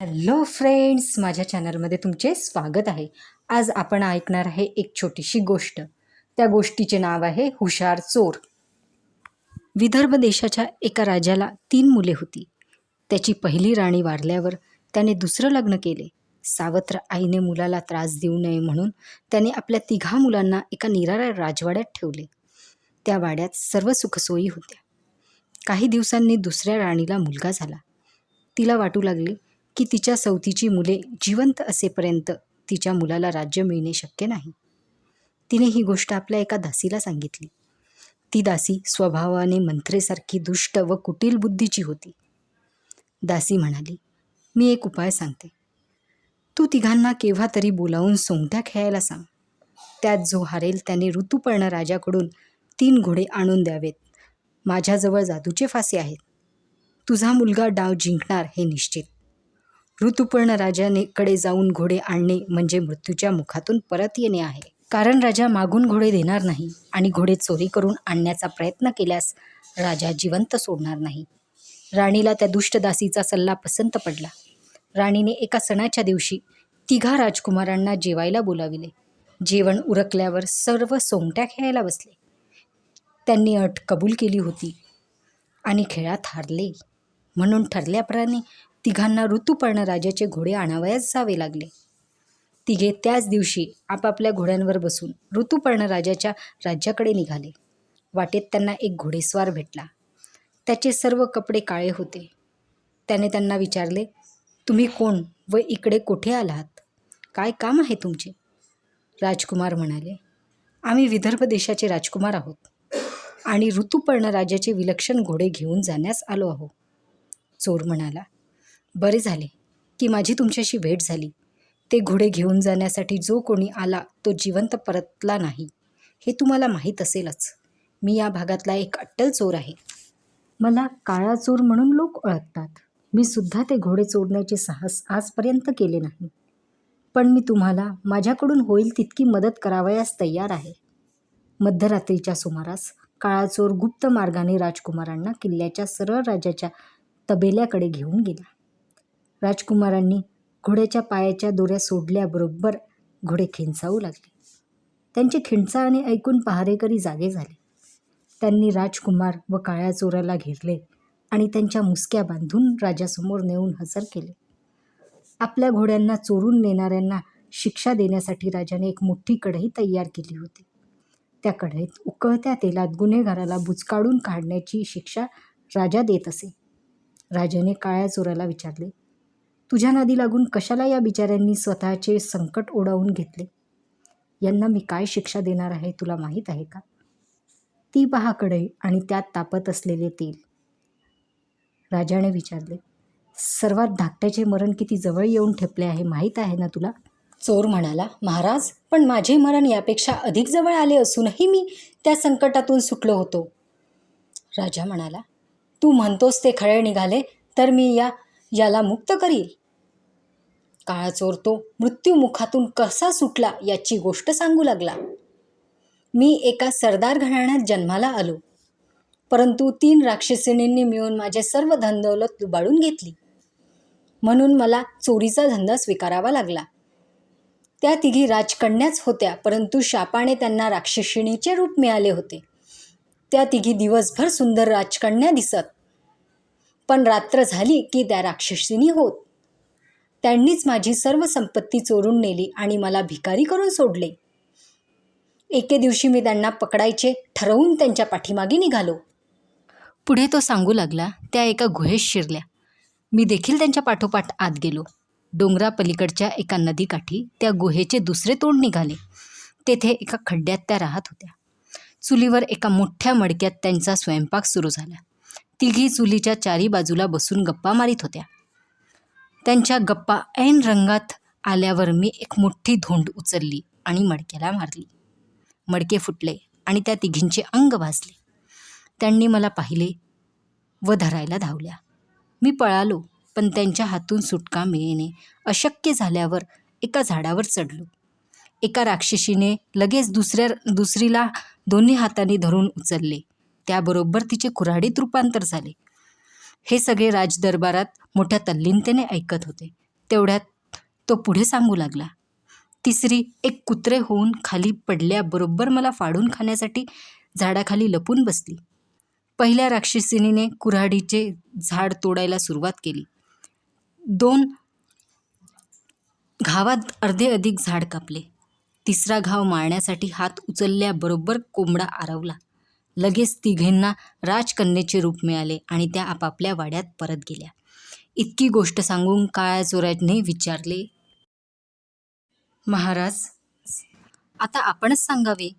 Hello friends, माझ्या चॅनलमध्ये तुमचे स्वागत आहे. आज आपण ऐकणार आहे एक छोटीशी गोष्ट. त्या गोष्टीचे नाव आहे हुशार चोर. विदर्भ देशाच्या एका राजाला 3 मुले होती. त्याची पहिली राणी वारल्यावर त्याने दुसरं लग्न केले. सावत्र आईने मुलाला त्रास देऊ नये म्हणून त्याने आपल्या 3 मुलांना एका निराळ्या राजवाड्यात ठेवले. त्या वाड्यात सर्व सुखसोयी होत्या. काही दिवसांनी दुसऱ्या राणीला मुलगा झाला. तिला वाटू लागले की तिच्या सवतीची मुले जिवंत असेपर्यंत तिच्या मुलाला राज्य मिळणे शक्य नाही. तिने ही गोष्ट आपल्या एका दासीला सांगितली. ती दासी स्वभावाने मंत्रेसारखी दुष्ट व कुटील बुद्धीची होती. दासी म्हणाली, मी एक उपाय सांगते. तू 3 केव्हा तरी बोलावून सोंगट्या खेळायला सांग. त्यात जो हारेल त्याने ऋतुपर्ण राजाकडून 3 घोडे आणून द्यावेत. माझ्याजवळ जादूचे फासे आहेत. तुझा मुलगा डाव जिंकणार हे निश्चित. ऋतुपर्ण राजाकडे जाऊन घोडे आणणे म्हणजे मृत्यूच्या मुखातून परत येणे आहे. कारण राजा मागून घोडे देणार नाही आणि घोडे चोरी करून आणण्याचा प्रयत्न केल्यास राजा जिवंत सोडणार नाही. राणीला त्या दुष्ट दासीचा सल्ला पसंत पडला. राणीने एका सणाच्या दिवशी 3 राजकुमारांना जेवायला बोलाविले. जेवण उरकल्यावर सर्व सोंगट्या खेळायला बसले. त्यांनी अट कबूल केली होती आणि खेळात हारले. म्हणून ठरल्याप्रमाणे 3 ऋतुपर्ण राजाचे घोडे आणावयास जावे लागले. 3 त्याच दिवशी आपापल्या घोड्यांवर बसून ऋतुपर्ण राजाच्या राज्याकडे निघाले. वाटेत त्यांना एक घोडेस्वार भेटला. त्याचे सर्व कपडे काळे होते. त्याने त्यांना विचारले, तुम्ही कोण व इकडे कोठे आलात? काय काम आहे तुमचे? राजकुमार म्हणाले, आम्ही विदर्भ देशाचे राजकुमार आहोत आणि ऋतुपर्ण राजाचे विलक्षण घोडे घेऊन जाण्यास आलो आहोत. चोर म्हणाला, बरे झाले की माझी तुमच्याशी भेट झाली. ते घोडे घेऊन जाण्यासाठी जो कोणी आला तो जिवंत परतला नाही हे तुम्हाला माहीत असेलच. मी या भागातला एक अट्टल चोर आहे. मला काळा चोर म्हणून लोक ओळखतात. मी सुद्धा ते घोडे चोरण्याचे साहस आजपर्यंत केले नाही. पण मी तुम्हाला माझ्याकडून होईल तितकी मदत करावयास तयार आहे. मध्यरात्रीच्या सुमारास काळा चोर गुप्त मार्गाने राजकुमारांना किल्ल्याच्या सरळ राजाच्या तबेल्याकडे घेऊन गेला. राजकुमारांनी घोड्याच्या पायाच्या दोऱ्या सोडल्याबरोबर घोडे खिंचावू लागले. त्यांचे खिंचाळणे ऐकून पहारेकरी जागे झाले. त्यांनी राजकुमार व काळ्या चोराला घेरले आणि त्यांच्या मुसक्या बांधून राजासमोर नेऊन हजर केले. आपल्या घोड्यांना चोरून नेणाऱ्यांना शिक्षा देण्यासाठी राजाने एक मोठी कढई तयार केली होती. त्या कढईत उकळत्या तेलात गुन्हेगाराला बुचकाळून काढण्याची शिक्षा राजा देत असे. राजाने काळ्या चोराला विचारले, तुझ्या नादी लागून कशाला या बिचाऱ्यांनी स्वतःचे संकट ओढावून घेतले? यांना मी काय शिक्षा देणार आहे तुला माहीत आहे का? ती पहा कढई आणि त्यात तापत असलेले तेल. राजाने विचारले, सर्वात धाकट्याचे मरण किती जवळ येऊन ठेपले आहे माहीत आहे ना तुला? चोर म्हणाला, महाराज, पण माझे मरण यापेक्षा अधिक जवळ आले असूनही मी त्या संकटातून सुटलो होतो. राजा म्हणाला, तू म्हणतोस ते खरे निघाले तर मी याला मुक्त करील. काळा चोर तो मृत्यूमुखातून कसा सुटला याची गोष्ट सांगू लागला. मी एका सरदार घराण्यात जन्माला आलो, परंतु 3 राक्षसिणींनी मिळून माझे सर्व धनदौलत लुबाडून घेतली. म्हणून मला चोरीचा धंदा स्वीकारावा लागला. त्या 3 राजकन्याच होत्या, परंतु शापाने त्यांना राक्षसिणीचे रूप मिळाले होते. त्या 3 दिवसभर सुंदर राजकन्या दिसत, पण रात्र झाली की त्या राक्षसिणी होत. त्यांनीच माझी सर्व संपत्ती चोरून नेली आणि मला भिकारी करून सोडले. एके दिवशी मी त्यांना पकडायचे ठरवून त्यांच्या पाठीमागे निघालो. पुढे तो सांगू लागला, त्या एका गुहेत शिरल्या. मी देखील त्यांच्या पाठोपाठ आत गेलो. डोंगरापलीकडच्या एका नदीकाठी त्या गुहेचे दुसरे तोंड निघाले. तेथे एका खड्ड्यात त्या राहत होत्या. चुलीवर एका मोठ्या मडक्यात त्यांचा स्वयंपाक सुरू झाला. 3 चुलीच्या 4 बाजूला बसून गप्पा मारीत होत्या. त्यांच्या गप्पा ऐन रंगात आल्यावर मी एक मोठी धोंड उचलली आणि मडक्याला मारली. मडके फुटले आणि त्या 3घींचे अंग भाजले. त्यांनी मला पाहिले व धरायला धावल्या. मी पळालो, पण त्यांच्या हातून सुटका मिळणे अशक्य झाल्यावर एका झाडावर चढलो. एका राक्षसीने लगेच दुसरीला दोन्ही हातांनी धरून उचलले. त्याबरोबर तिचे कुऱ्हाडीत रूपांतर झाले. हे सगळे राजदरबारात मोठ्या तल्लीनतेने ऐकत होते. तेवढ्यात तो पुढे सांगू लागला. तिसरी एक कुत्रे होऊन खाली पडल्याबरोबर मला फाडून खाण्यासाठी झाडाखाली लपून बसली. पहिल्या राक्षसिनीने कुऱ्हाडीचे झाड तोडायला सुरुवात केली. 2 घावात अर्धे अधिक झाड कापले. तिसरा घाव मारण्यासाठी हात उचलल्याबरोबर कोंबडा आरवला. लगेच तिघींना राजकन्येचे रूप मिळाले आणि त्या आपापल्या वाड्यात परत गेल्या. इतकी गोष्ट सांगून काळ्या चोराने विचारले, महाराज, आता आपणच सांगावे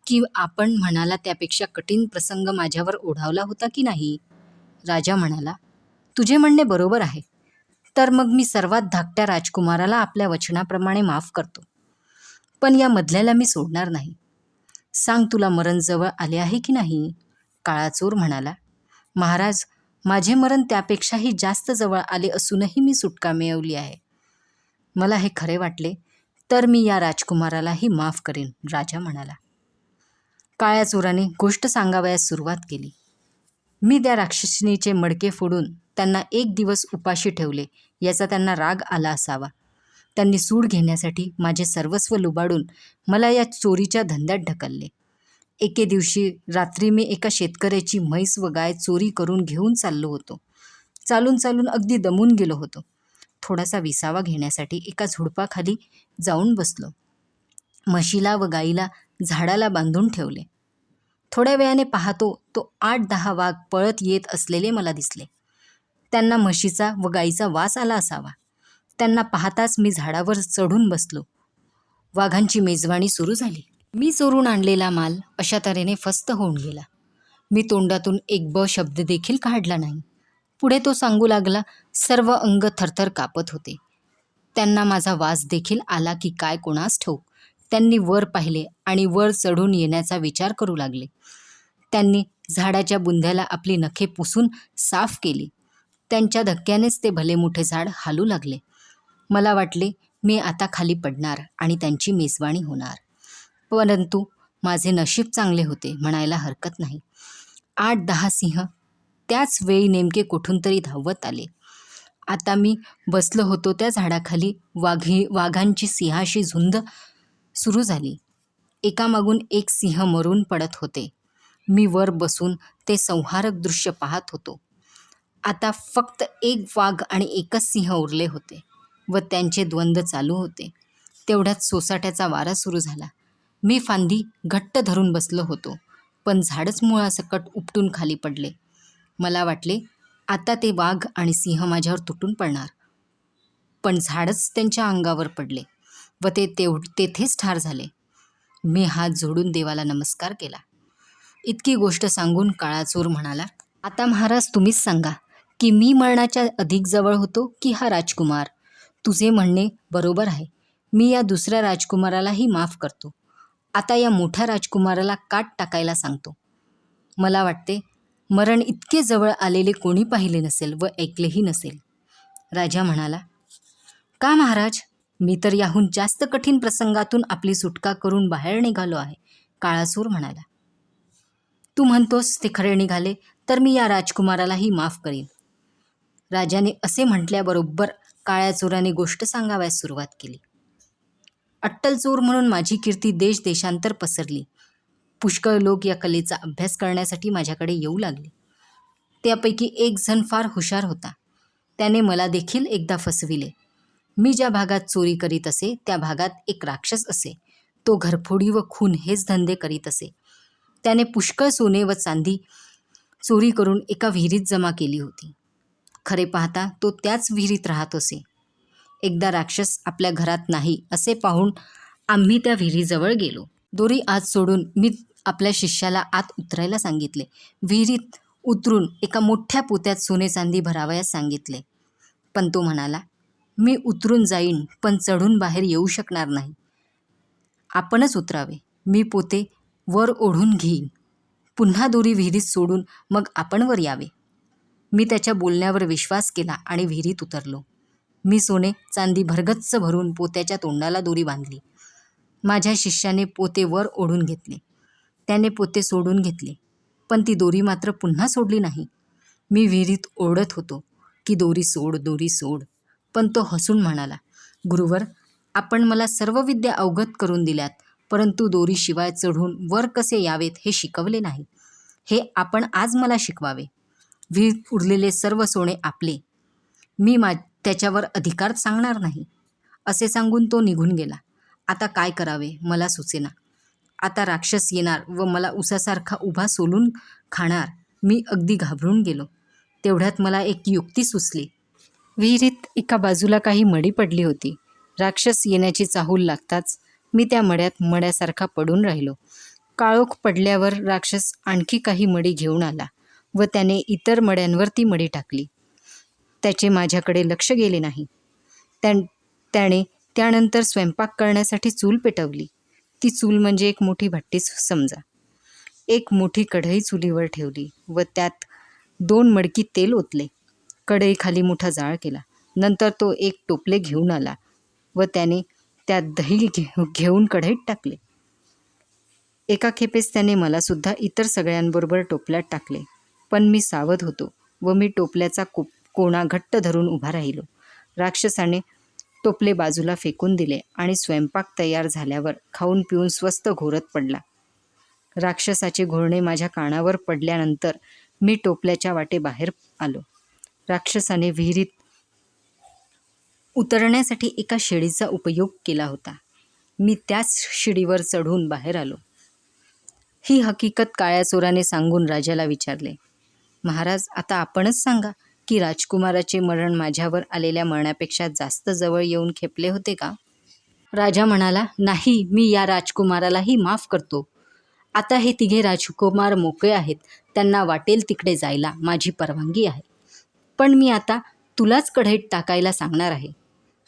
की आपण म्हणाला त्यापेक्षा कठीण प्रसंग माझ्यावर ओढावला होता की नाही? राजा म्हणाला, तुझे म्हणणे बरोबर आहे. तर मग मी सर्वात धाकट्या राजकुमाराला आपल्या वचनाप्रमाणे माफ करतो, पण या मधल्याला मी सोडणार नाही. सांग, तुला मरण जवळ आले आहे की नाही? काळा चोर म्हणाला, महाराज, माझे मरण त्यापेक्षाही जास्त जवळ आले असूनही मी सुटका मिळवली आहे. मला हे खरे वाटले तर मी या राजकुमारालाही माफ करेन, राजा म्हणाला. काळ्या चोराने गोष्ट सांगावयास सुरुवात केली. मी त्या राक्षसिनीचे मडके फोडून त्यांना 1 दिवस उपाशी ठेवले याचा त्यांना राग आला असावा. त्यांनी सूड घेण्यासाठी माझे सर्वस्व लुबाडून मला या चोरीच्या धंद्यात ढकलले. एके दिवशी रात्री मी एका शेतकऱ्याची म्हैस व गाय चोरी करून घेऊन चाललो होतो. चालून चालून अगदी दमून गेलो होतो. थोडासा विसावा घेण्यासाठी एका झुडपाखाली जाऊन बसलो. म्हशीला व गाईला झाडाला बांधून ठेवले. थोड्या वेळाने पाहतो तो 8-10 वाघ पळत येत असलेले मला दिसले. त्यांना म्हशीचा व गाईचा वास आला असावा. त्यांना पाहताच मी झाडावर चढून बसलो. वाघांची मेजवानी सुरू झाली. मी चोरून आणलेला माल अशा तऱ्हेने फस्त होऊन गेला. मी तोंडातून एक शब्द देखील काढला नाही. पुढे तो सांगू लागला, सर्व अंग थरथर कापत होते. त्यांना माझा वास देखील आला की काय कोणास ठाऊक. त्यांनी वर पाहिले आणि वर चढून येण्याचा विचार करू लागले. त्यांनी झाडाच्या बुंध्याला आपली नखे पुसून साफ केली. त्यांच्या धक्क्यानेच ते भले मोठे झाड हालू लागले. मला वाटले मी आता खाली पडणार आणि त्यांची मेजवानी होणार. परंतु माझे नशीब चांगले होते म्हणायला हरकत नाही. 8-10 सिंह त्याच वेळी नेमके कुठून तरी धावत आले. आता मी बसलो होतो त्या झाडाखाली वाघांची सिंहाशी झुंड सुरू झाली. एकामागून एक सिंह मरून पडत होते. मी वर बसून ते संहारक दृश्य पाहत होतो. आता फक्त 1 वाघ आणि एकच सिंह उरले होते व त्यांचे द्वंद्व चालू होते. तेवढ्यात सोसाट्याचा वारा सुरू झाला. मी फांदी घट्ट धरून बसलो होतो, पण झाडच मुळासकट उपटून खाली पडले. मला वाटले आता ते वाघ आणि सिंह माझ्यावर तुटून पडणार, पण झाडच त्यांच्या अंगावर पडले व ते तेथेच ठार झाले. मी हात जोडून देवाला नमस्कार केला. इतकी गोष्ट सांगून काळा चोर म्हणाला, आता महाराज तुम्हीच सांगा की मी मरणाच्या अधिक जवळ होतो की हा राजकुमार? तुझे म्हणणे बरोबर आहे. मी या दुसऱ्या राजकुमारालाही माफ करतो. आता या मोठ्या राजकुमाराला काट टाकायला सांगतो. मला वाटते मरण इतके जवळ आलेले कोणी पाहिले नसेल व ऐकलेही नसेल. राजा म्हणाला, का महाराज? मी तर याहून जास्त कठीण प्रसंगातून आपली सुटका करून बाहेर निघालो आहे. काळासूर म्हणाला, तू म्हणतोस ते खरे निघाले तर मी या राजकुमारालाही माफ करीन. राजाने असे म्हटल्याबरोबर काळ्या चोराने गोष्ट सांगावयास सुरुवात केली. अट्टल चोर म्हणून माझी कीर्ती देशांतर पसरली. पुष्कळ लोक या कलेचा अभ्यास करण्यासाठी माझ्याकडे येऊ लागले. त्यापैकी एक जण फार हुशार होता. त्याने मला देखील एकदा फसविले. मी ज्या भागात चोरी करीत असे त्या भागात एक राक्षस असे. तो घरफोडी व खून हेच धंदे करीत असे. त्याने पुष्कळ सोने व चांदी चोरी करून एका विहिरीत जमा केली होती. खरे पाहता तो त्याच विहिरीत राहत असे. एकदा राक्षस आपल्या घरात नाही असे पाहून आम्ही त्या विहिरीजवळ गेलो. दोरी आत सोडून मी आपल्या शिष्याला आत उतरायला सांगितले. विहिरीत उतरून एका मोठ्या पोत्यात सोने चांदी भरावयास सांगितले. पण तो म्हणाला, मी उतरून जाईन पण चढून बाहेर येऊ शकणार नाही. आपणच उतरावे. मी पोते वर ओढून घेईन. पुन्हा दोरी विहिरीत सोडून मग आपण वर यावे. मी त्याच्या बोलण्यावर विश्वास केला आणि विहिरीत उतरलो. मी सोने चांदी भरगच्च भरून पोत्याच्या तोंडाला दोरी बांधली. माझ्या शिष्याने पोते वर ओढून घेतले. त्याने पोते सोडून घेतले, पण ती दोरी मात्र पुन्हा सोडली नाही. मी विहिरीत ओरडत होतो की दोरी सोड, दोरी सोड. पण तो हसून म्हणाला, गुरुवर, आपण मला सर्व विद्या अवगत करून दिल्यात, परंतु दोरीशिवाय चढून वर कसे यावेत हे शिकवले नाही. हे आपण आज मला शिकवावे. विहिरीत उरलेले सर्व सोने आपले. मी त्याच्यावर अधिकार सांगणार नाही. असे सांगून तो निघून गेला. आता काय करावे मला सुचेना. आता राक्षस येणार व मला उसासारखा उभा सोलून खाणार. मी अगदी घाबरून गेलो. तेवढ्यात मला एक युक्ती सुचली. विहिरीत एका बाजूला काही मडी पडली होती. राक्षस येण्याची चाहूल लागताच मी त्या मड्यात मड्यासारखा पडून राहिलो. काळोख पडल्यावर राक्षस आणखी काही मडी घेऊन आला व त्याने इतर मड्यांवर ती मडी टाकली. त्याचे माझ्याकडे लक्ष गेले नाही. त्याने त्यानंतर स्वयंपाक करण्यासाठी चूल पेटवली. ती चूल म्हणजे एक मोठी भट्टीच समजा. एक मोठी कढई चुलीवर ठेवली व त्यात 2 मडकी तेल ओतले. कढईखाली मोठा जाळ केला. नंतर तो एक टोपले घेऊन आला व त्याने त्यात दही घेऊन कढईत टाकले. एका खेपेस त्याने मलासुद्धा इतर सगळ्यांबरोबर टोपल्यात टाकले. पण मी सावध होतो व मी टोपल्याचा कोणा घट्ट धरून उभा राहिलो. राक्षसाने टोपले बाजूला फेकून दिले आणि स्वयंपाक तयार झाल्यावर खाऊन पिऊन स्वस्त घोरत पडला. राक्षसाचे घोरणे माझ्या कानावर पडल्यानंतर मी टोपल्याच्या वाटे बाहेर आलो. राक्षसाने विहिरीत उतरण्यासाठी एका शिडीचा उपयोग केला होता. मी त्याच शिडीवर चढून बाहेर आलो. ही हकीकत काळ्या चोराने सांगून राजाला विचारले. महाराज, आता आपणच सांगा की राजकुमाराचे मरण माझ्यावर आलेल्या मरणापेक्षा जास्त जवळ येऊन खेपले होते का? राजा म्हणाला, नाही, मी या राजकुमारालाही माफ करतो. आता हे तिघे राजकुमार मोकळे आहेत. त्यांना वाटेल तिकडे जायला माझी परवानगी आहे. पण मी आता तुलाच कढईत टाकायला सांगणार आहे.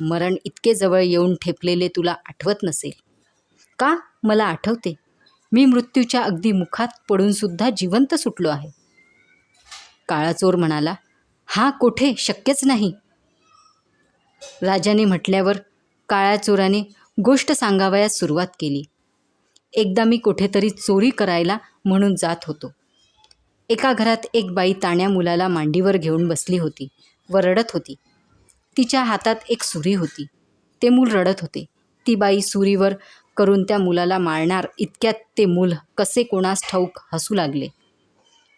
मरण इतके जवळ येऊन ठेपलेले तुला आठवत नसेल का? मला आठवते. मी मृत्यूच्या अगदी मुखात पडूनसुद्धा जिवंत सुटलो आहे. काळा चोर म्हणाला, हा कोठे, शक्यच नाही. राजाने म्हटल्यावर काळ्या चोराने गोष्ट सांगावयास सुरुवात केली. एकदा मी कुठेतरी चोरी करायला म्हणून जात होतो. एका घरात एक बाई ताण्या मुलाला मांडीवर घेऊन बसली होती व रडत होती. तिच्या हातात एक सुरी होती. ते मूल रडत होते. ती बाई सुरीवर करून त्या मुलाला मारणार इतक्यात ते मूल कसे कोणास ठाऊक हसू लागले.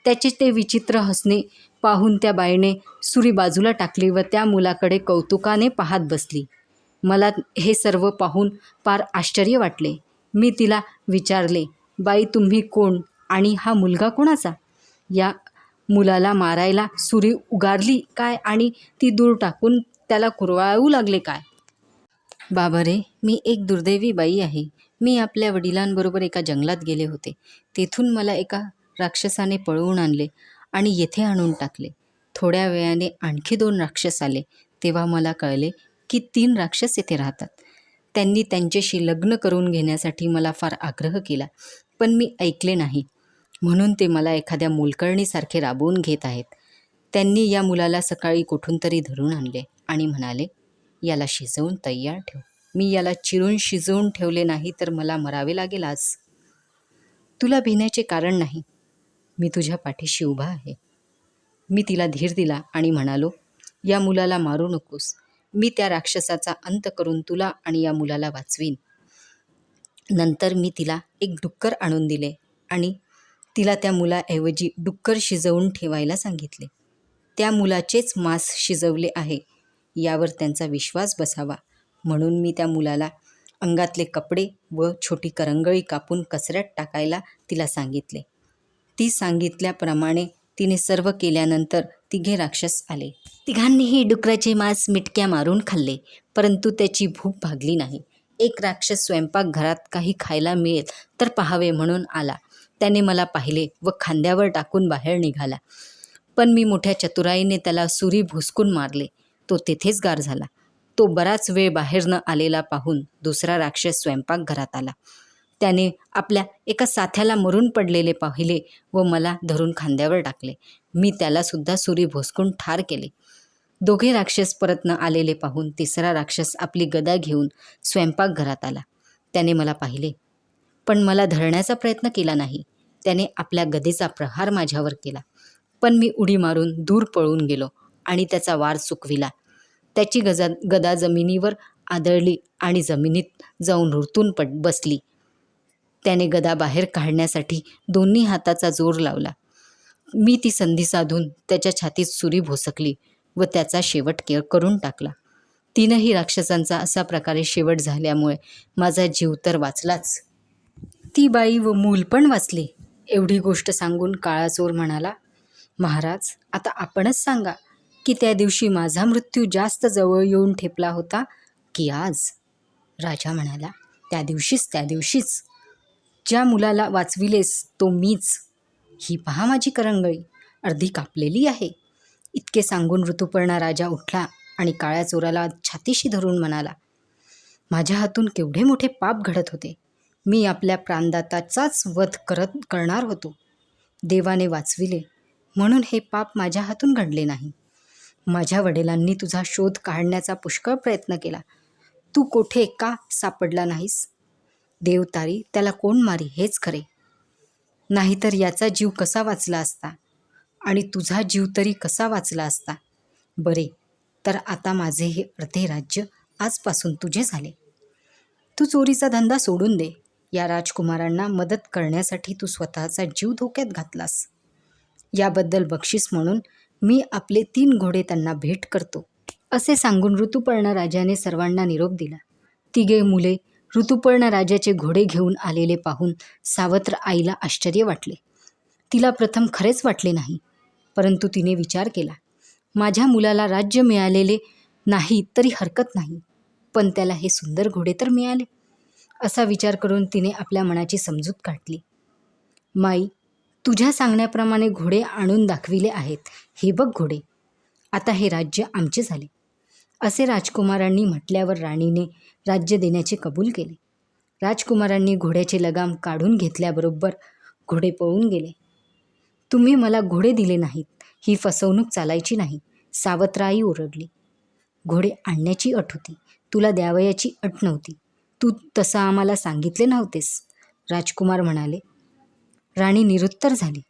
त्याचे ते विचित्र हसणे पाहून त्या बाईने सुरी बाजूला टाकली व त्या मुलाकडे कौतुकाने पाहत बसली. मला हे सर्व पाहून फार आश्चर्य वाटले. मी तिला विचारले, बाई, तुम्ही कोण आणि हा मुलगा कोणाचा? या मुलाला मारायला सुरी उगारली काय आणि ती दूर टाकून त्याला कुरवाळू लागले काय? बाबा रे, मी एक दुर्दैवी बाई आहे. मी आपल्या वडिलांबरोबर एका जंगलात गेले होते. तेथून मला एका राक्षसाने पळवून आणले आणि येथे आणून टाकले. थोड्या वेळाने आणखी 2 राक्षस आले. तेव्हा मला कळले की 3 राक्षस येथे राहतात. त्यांनी त्यांच्याशी लग्न करून घेण्यासाठी मला फार आग्रह केला, पण मी ऐकले नाही. म्हणून ते मला एखाद्या मोलकरणीसारखे राबवून घेत आहेत. त्यांनी या मुलाला सकाळी कुठून तरी धरून आणले आणि म्हणाले, याला शिजवून तयार ठेव. मी याला चिरून शिजवून ठेवले नाही तर मला मरावे लागेल आज. तुला भिण्याचे कारण नाही. मी तुझ्या पाठीशी उभा आहे. मी तिला धीर दिला आणि म्हणालो, या मुलाला मारू नकोस. मी त्या राक्षसाचा अंत करून तुला आणि या मुलाला वाचवीन. नंतर मी तिला एक डुक्कर आणून दिले आणि तिला त्या मुलाऐवजी डुक्कर शिजवून ठेवायला सांगितले. त्या मुलाचेच मांस शिजवले आहे यावर त्यांचा विश्वास बसावा म्हणून मी त्या मुलाला अंगातले कपडे व छोटी करंगळी कापून कचऱ्यात टाकायला तिला सांगितले. ती सांगितल्याप्रमाणे तिने सर्व केल्यानंतर तिघे राक्षस आले. तिघांनीही डुकराचे मांस मिटक्या मारून खाल्ले, परंतु त्याची भूक भागली नाही. एक राक्षस स्वयंपाकघरात काही खायला मिळेल तर पाहावे म्हणून आला. त्याने मला पाहिले व खांद्यावर टाकून बाहेर निघाला. पण मी मोठ्या चतुराईने त्याला सुरी भुसकून मारले. तो तेथेच गार झाला. तो बराच वेळ बाहेर न आलेला पाहून दुसरा राक्षस स्वयंपाकघरात आला. त्याने आपल्या एका साथ्याला मरून पडलेले पाहिले व मला धरून खांद्यावर टाकले. मी त्यालासुद्धा सुरी भोसकून ठार केले. दोघे राक्षस परत न आलेले पाहून तिसरा राक्षस आपली गदा घेऊन स्वयंपाकघरात आला. त्याने मला पाहिले, पण मला धरण्याचा प्रयत्न केला नाही. त्याने आपल्या गदेचा प्रहार माझ्यावर केला, पण मी उडी मारून दूर पळून गेलो आणि त्याचा वार चुकविला. त्याची गदा जमिनीवर आदळली आणि जमिनीत जाऊन रुतून बसली. त्याने गदा बाहेर काढण्यासाठी दोन्ही हाताचा जोर लावला. मी ती संधी साधून त्याच्या छातीत सुरी भोसकली व त्याचा शेवट करून टाकला. तीनही राक्षसांचा असा प्रकारे शेवट झाल्यामुळे माझा जीव तर वाचलाच, ती बाई व मूल पण वाचले. एवढी गोष्ट सांगून काळा चोर म्हणाला, महाराज, आता आपणच सांगा की त्या दिवशी माझा मृत्यू जास्त जवळ येऊन ठेपला होता की आज? राजा म्हणाला, त्या दिवशीच. ज्या मुलाला वाचविलेस तो मीच. ही पहा माझी करंगळी, अर्धी कापलेली आहे. इतके सांगून ऋतुपर्णा राजा उठला आणि काळ्या चोराला छातीशी धरून म्हणाला, माझ्या हातून केवढे मोठे पाप घडत होते. मी आपल्या प्राणदाताचाच वध करणार होतो. देवाने वाचविले म्हणून हे पाप माझ्या हातून घडले नाही. माझ्या वडिलांनी तुझा शोध काढण्याचा पुष्कळ प्रयत्न केला. तू कोठे का सापडला नाहीस? देव तारी त्याला कोण मारी हेच खरे. नाहीतर याचा जीव कसा वाचला असता आणि तुझा जीव तरी कसा वाचला असता. बरे, तर आता माझे हे अर्धे राज्य आजपासून तुझे झाले. तू चोरीचा धंदा सोडून दे. या राजकुमारांना मदत करण्यासाठी तू स्वतःचा जीव धोक्यात घातलास. याबद्दल बक्षीस म्हणून मी आपले 3 घोडे त्यांना भेट करतो. असे सांगून ऋतुपर्ण राजाने सर्वांना निरोप दिला. 3 मुले ऋतुपर्ण राजाचे घोडे घेऊन आलेले पाहून सावत्र आईला आश्चर्य वाटले. तिला प्रथम खरेच वाटले नाही, परंतु तिने विचार केला, माझ्या मुलाला राज्य मिळालेले नाही तरी हरकत नाही, पण त्याला हे सुंदर घोडे तर मिळाले. असा विचार करून तिने आपल्या मनाची समजूत काढली. माई, तुझ्या सांगण्याप्रमाणे घोडे आणून दाखविले आहेत. हे बघ घोडे, आता हे राज्य आमचे झाले. असे राजकुमारांनी म्हटल्यावर राणीने राज्य देण्याचे कबूल केले. राजकुमारांनी घोड्याचे लगाम काढून घेतल्याबरोबर घोडे पळून गेले. तुम्ही मला घोडे दिले नाहीत, ही फसवणूक चालायची नाही, सावत्राई ओरडली. घोडे आणण्याची अट होती, तुला द्यावयाची अट नव्हती. तू तसं आम्हाला सांगितले नव्हतेस, राजकुमार म्हणाले. राणी निरुत्तर झाली.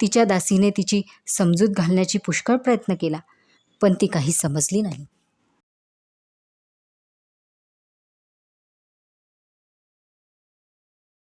तिच्या दासीने तिची समजूत घालण्याची पुष्कळ प्रयत्न केला, पण ती काही समजली नाही.